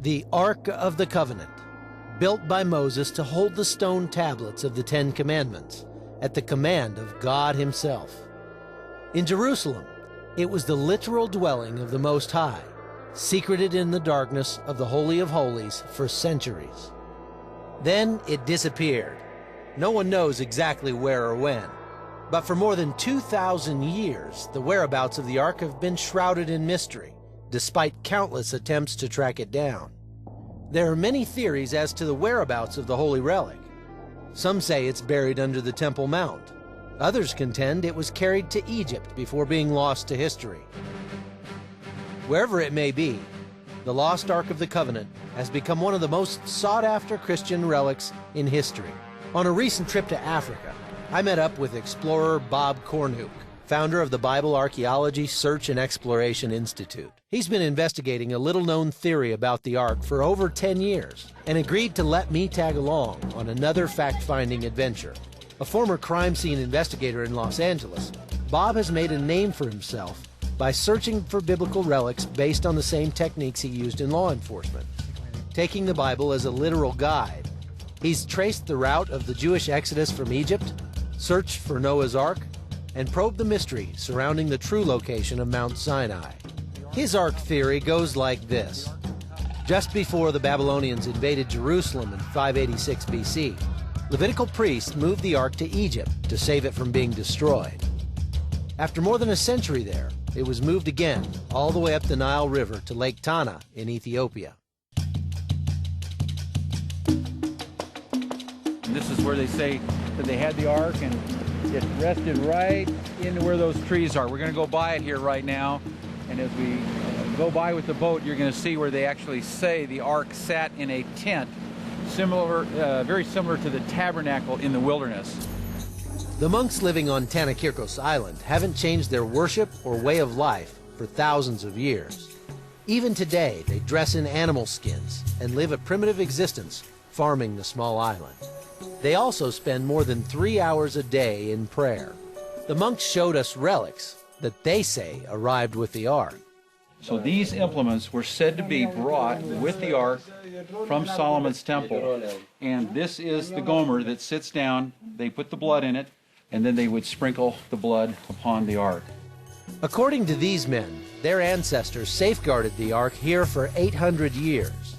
The Ark of the Covenant, built by Moses to hold the stone tablets of the Ten Commandments at the command of God Himself. In Jerusalem, it was the literal dwelling of the Most High, secreted in the darkness of the Holy of Holies for centuries. Then it disappeared. No one knows exactly where or when, but for more than 2,000 years, the whereabouts of the Ark have been shrouded in mystery, despite countless attempts to track it down. There are many theories as to the whereabouts of the holy relic. Some say it's buried under the Temple Mount. Others contend it was carried to Egypt before being lost to history. Wherever it may be, the lost Ark of the Covenant has become one of the most sought-after Christian relics in history. On a recent trip to Africa, I met up with explorer Bob Cornhook, founder of the Bible Archaeology Search and Exploration Institute. He's been investigating a little-known theory about the Ark for over 10 years and agreed to let me tag along on another fact-finding adventure. A former crime scene investigator in Los Angeles, Bob has made a name for himself by searching for biblical relics based on the same techniques he used in law enforcement. Taking the Bible as a literal guide, he's traced the route of the Jewish exodus from Egypt, searched for Noah's Ark, and probed the mystery surrounding the true location of Mount Sinai. His Ark theory goes like this. Just before the Babylonians invaded Jerusalem in 586 BC, Levitical priests moved the Ark to Egypt to save it from being destroyed. After more than a century there, it was moved again all the way up the Nile River to Lake Tana in Ethiopia. And this is where they say that they had the Ark, and it rested right into where those trees are. We're going to go by it here right now, and as we go by with the boat, you're going to see where they actually say the Ark sat in a tent, similar, very similar to the tabernacle in the wilderness. The monks living on Tanakirkos Island haven't changed their worship or way of life for thousands of years. Even today, they dress in animal skins and live a primitive existence farming the small island. They also spend more than 3 hours a day in prayer. The monks showed us relics that they say arrived with the Ark. So these implements were said to be brought with the Ark from Solomon's temple. And this is the gomer that sits down. They put the blood in it, and then they would sprinkle the blood upon the Ark. According to these men, their ancestors safeguarded the Ark here for 800 years.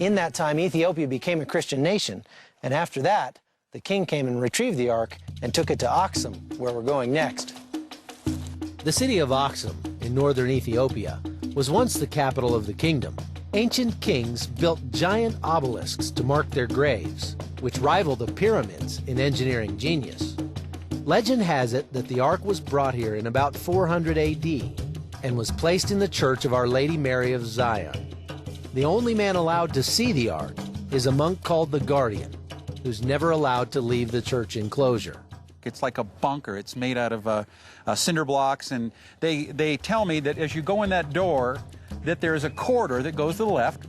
In that time, Ethiopia became a Christian nation, and after that, the king came and retrieved the Ark and took it to Axum, where we're going next. The city of Axum in northern Ethiopia was once the capital of the kingdom. Ancient kings built giant obelisks to mark their graves, which rival the pyramids in engineering genius. Legend has it that the Ark was brought here in about 400 AD and was placed in the church of Our Lady Mary of Zion. The only man allowed to see the Ark is a monk called the Guardian, who's never allowed to leave the church enclosure. It's like a bunker. It's made out of cinder blocks, and they tell me that as you go in that door, that there's a corridor that goes to the left,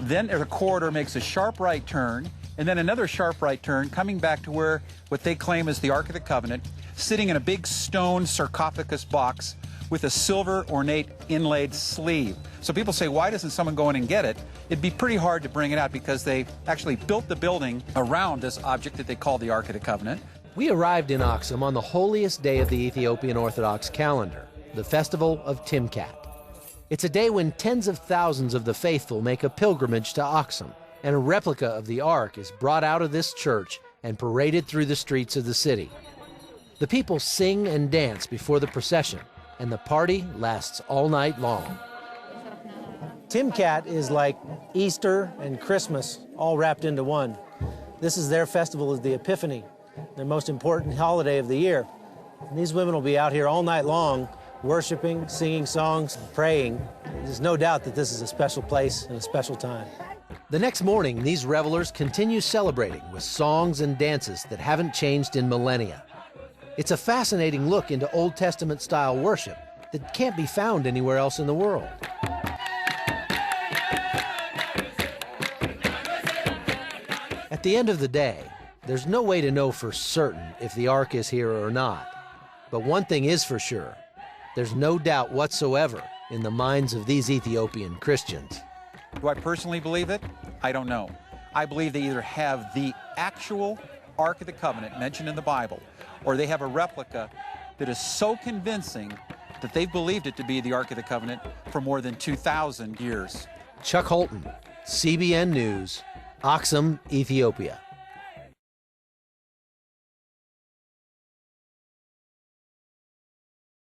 then there's a corridor makes a sharp right turn, and then another sharp right turn coming back to where what they claim is the Ark of the Covenant, sitting in a big stone sarcophagus box with a silver ornate inlaid sleeve. So people say, why doesn't someone go in and get it? It'd be pretty hard to bring it out because they actually built the building around this object that they call the Ark of the Covenant. We arrived in Axum on the holiest day of the Ethiopian Orthodox calendar, the festival of Timkat. It's a day when tens of thousands of the faithful make a pilgrimage to Axum, and a replica of the Ark is brought out of this church and paraded through the streets of the city. The people sing and dance before the procession, and the party lasts all night long. Timkat is like Easter and Christmas all wrapped into one. This is their festival of the Epiphany, their most important holiday of the year. And these women will be out here all night long, worshiping, singing songs, praying. There's no doubt that this is a special place and a special time. The next morning, these revelers continue celebrating with songs and dances that haven't changed in millennia. It's a fascinating look into Old Testament-style worship that can't be found anywhere else in the world. At the end of the day, there's no way to know for certain if the Ark is here or not. But one thing is for sure, there's no doubt whatsoever in the minds of these Ethiopian Christians. Do I personally believe it? I don't know. I believe they either have the actual Ark of the Covenant mentioned in the Bible, or they have a replica that is so convincing that they've believed it to be the Ark of the Covenant for more than 2,000 years. Chuck Holton, CBN News, Aksum, Ethiopia.